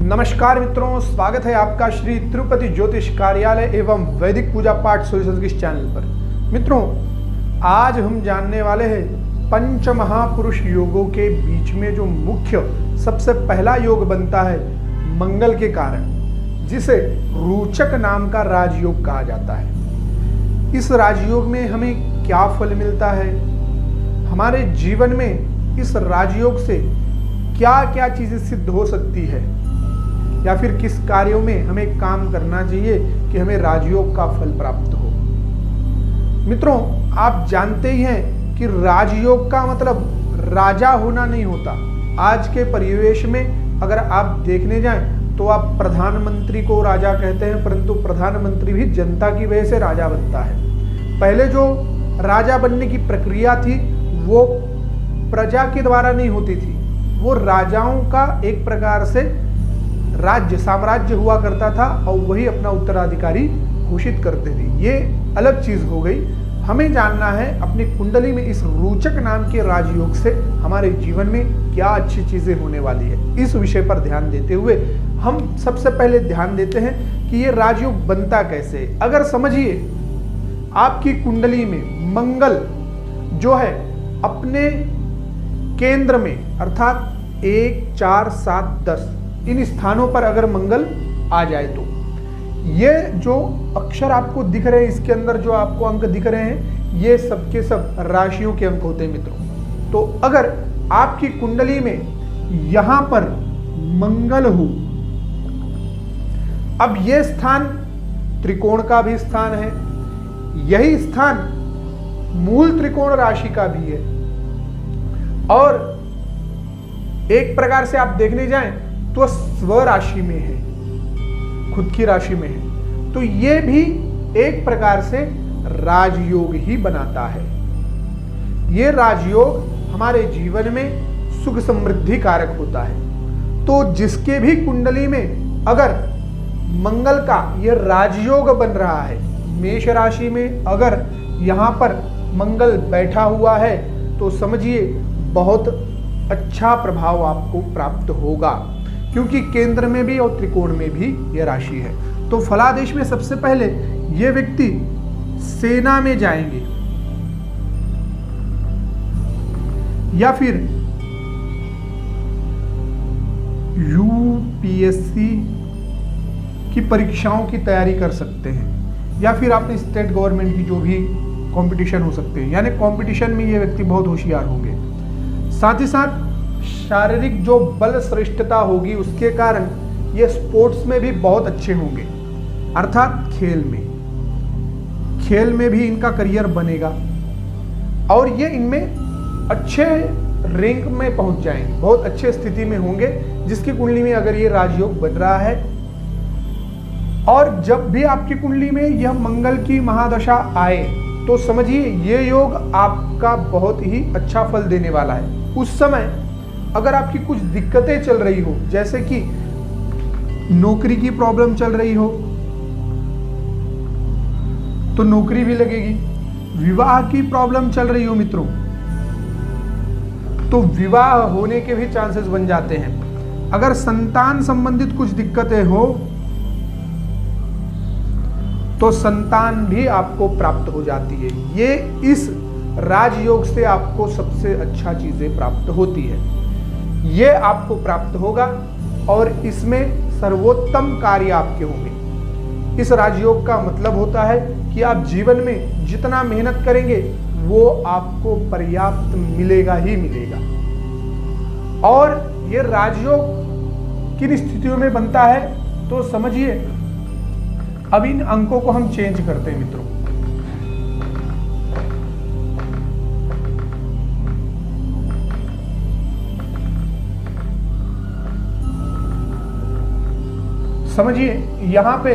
नमस्कार मित्रों, स्वागत है आपका श्री तिरुपति ज्योतिष कार्यालय एवं वैदिक पूजा पाठ सॉल्यूशंस के इस चैनल पर। मित्रों, आज हम जानने वाले हैं पंच महापुरुष योगों के बीच में जो मुख्य सबसे पहला योग बनता है मंगल के कारण, जिसे रोचक नाम का राजयोग कहा जाता है। इस राजयोग में हमें क्या फल मिलता है, हमारे जीवन में इस राजयोग से क्या क्या चीजें सिद्ध हो सकती है, या फिर किस कार्यों में हमें काम करना चाहिए कि हमें राजयोग का फल प्राप्त हो। मित्रों, आप जानते ही हैं कि राजयोग का मतलब राजा होना नहीं होता। आज के परिवेश में अगर आप देखने जाएं तो आप प्रधानमंत्री को राजा कहते हैं, परंतु प्रधानमंत्री भी जनता की वजह से राजा बनता है। पहले जो राजा बनने की प्रक्रिया थी वो प्रजा के द्वारा नहीं होती थी, वो राजाओं का एक प्रकार से राज्य साम्राज्य हुआ करता था और वही अपना उत्तराधिकारी घोषित करते थे। ये अलग चीज हो गई। हमें जानना है अपनी कुंडली में इस रोचक नाम के राजयोग से हमारे जीवन में क्या अच्छी चीजें होने वाली है। इस विषय पर ध्यान देते हुए हम सबसे पहले ध्यान देते हैं कि ये राजयोग बनता कैसे। अगर समझिए आपकी कुंडली में मंगल जो है अपने केंद्र में अर्थात 1, 4, 7, 10 इन स्थानों पर अगर मंगल आ जाए तो ये जो अक्षर आपको दिख रहे हैं, इसके अंदर जो आपको अंक दिख रहे हैं, ये सब के सब राशियों के अंक होते हैं मित्रों। तो अगर आपकी कुंडली में यहां पर मंगल हो, अब ये स्थान त्रिकोण का भी स्थान है, यही स्थान मूल त्रिकोण राशि का भी है, और एक प्रकार से आप देखने जाएं तो स्व राशि में है, खुद की राशि में है, तो ये भी एक प्रकार से राजयोग ही बनाता है। ये राजयोग हमारे जीवन में सुख समृद्धि कारक होता है। तो जिसके भी कुंडली में अगर मंगल का यह राजयोग बन रहा है, मेष राशि में अगर यहां पर मंगल बैठा हुआ है, तो समझिए बहुत अच्छा प्रभाव आपको प्राप्त होगा, क्योंकि केंद्र में भी और त्रिकोण में भी यह राशि है। तो फलादेश में सबसे पहले ये व्यक्ति सेना में जाएंगे या फिर यूपीएससी की परीक्षाओं की तैयारी कर सकते हैं, या फिर आपने स्टेट गवर्नमेंट की जो भी कंपटीशन हो सकते हैं, यानी कंपटीशन में ये व्यक्ति बहुत होशियार होंगे। साथ ही साथ शारीरिक जो बल श्रेष्ठता होगी उसके कारण ये स्पोर्ट्स में भी बहुत अच्छे होंगे, अर्थात खेल में भी इनका करियर बनेगा और ये इनमें अच्छे रैंक में पहुंच जाएंगे, बहुत अच्छे स्थिति में होंगे जिसकी कुंडली में अगर ये राजयोग बन रहा है। और जब भी आपकी कुंडली में यह मंगल की महादशा आए तो समझिए ये योग आपका बहुत ही अच्छा फल देने वाला है। उस समय अगर आपकी कुछ दिक्कतें चल रही हो, जैसे कि नौकरी की प्रॉब्लम चल रही हो तो नौकरी भी लगेगी, विवाह की प्रॉब्लम चल रही हो मित्रों तो विवाह होने के भी चांसेस बन जाते हैं। अगर संतान संबंधित कुछ दिक्कतें हो तो संतान भी आपको प्राप्त हो जाती है। ये इस राजयोग से आपको सबसे अच्छा चीजें प्राप्त होती है, ये आपको प्राप्त होगा और इसमें सर्वोत्तम कार्य आपके होंगे। इस राजयोग का मतलब होता है कि आप जीवन में जितना मेहनत करेंगे वो आपको पर्याप्त मिलेगा ही मिलेगा। और ये राजयोग किन स्थितियों में बनता है तो समझिए, अब इन अंकों को हम चेंज करते हैं मित्रों। समझिए यहां पे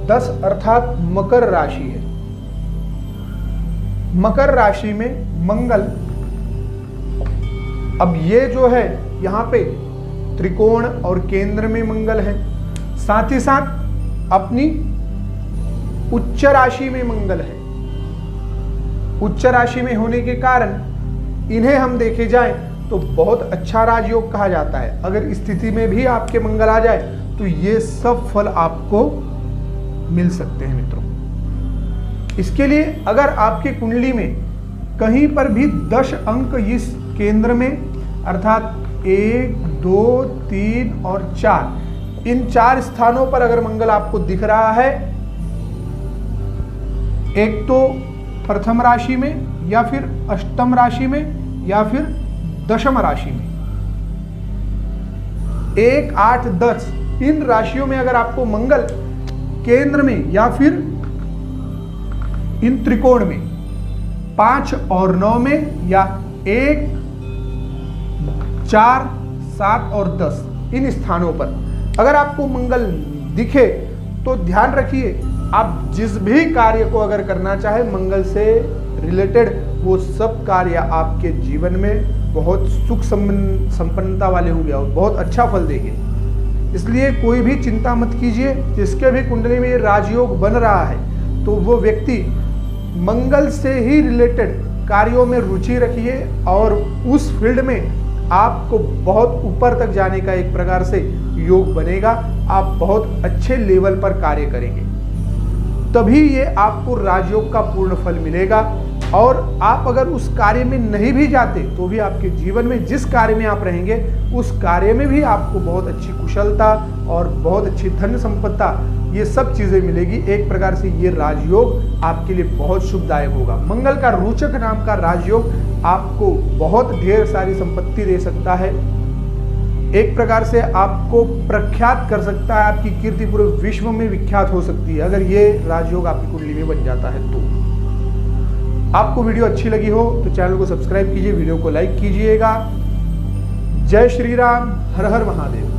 10 अर्थात मकर राशि है। मकर राशि में मंगल, अब ये जो है यहां पे त्रिकोण और केंद्र में मंगल है, साथ ही साथ अपनी उच्च राशि में मंगल है। उच्च राशि में होने के कारण इन्हें हम देखे जाएं तो बहुत अच्छा राजयोग कहा जाता है। अगर स्थिति में भी आपके मंगल आ जाए तो ये सब फल आपको मिल सकते हैं मित्रों। इसके लिए अगर आपकी कुंडली में कहीं पर भी 10 अंक इस केंद्र में अर्थात 1, 2, 3 और 4, इन 4 स्थानों पर अगर मंगल आपको दिख रहा है, एक तो प्रथम राशि में या फिर अष्टम राशि में या फिर दशम राशि में, 1, 8, 10 इन राशियों में अगर आपको मंगल केंद्र में या फिर इन त्रिकोण में 5 और 9 में या 1, 4, 7 और 10 इन स्थानों पर अगर आपको मंगल दिखे तो ध्यान रखिए, आप जिस भी कार्य को अगर करना चाहे मंगल से रिलेटेड, वो सब कार्य आपके जीवन में बहुत सुख संपन्नता वाले होंगे और बहुत अच्छा फल देंगे। इसलिए कोई भी चिंता मत कीजिए। जिसके भी कुंडली में राजयोग बन रहा है तो वो व्यक्ति मंगल से ही रिलेटेड कार्यों में रुचि रखिए और उस फील्ड में आपको बहुत ऊपर तक जाने का एक प्रकार से योग बनेगा। आप बहुत अच्छे लेवल पर कार्य करेंगे, तभी ये आपको राजयोग का पूर्ण फल मिलेगा। और आप अगर उस कार्य में नहीं भी जाते तो भी आपके जीवन में जिस कार्य में आप रहेंगे उस कार्य में भी आपको बहुत अच्छी कुशलता और बहुत अच्छी धन संपत्ता, ये सब चीजें मिलेगी। एक प्रकार से ये राजयोग आपके लिए बहुत शुभदायक होगा। मंगल का रोचक नाम का राजयोग आपको बहुत ढेर सारी संपत्ति दे सकता है, एक प्रकार से आपको प्रख्यात कर सकता है, आपकी कीर्ति पूरे विश्व में विख्यात हो सकती है अगर ये राजयोग आपकी कुंडली में बन जाता है तो। आपको वीडियो अच्छी लगी हो तो चैनल को सब्सक्राइब कीजिए, वीडियो को लाइक कीजिएगा। जय श्री राम, हर हर महादेव।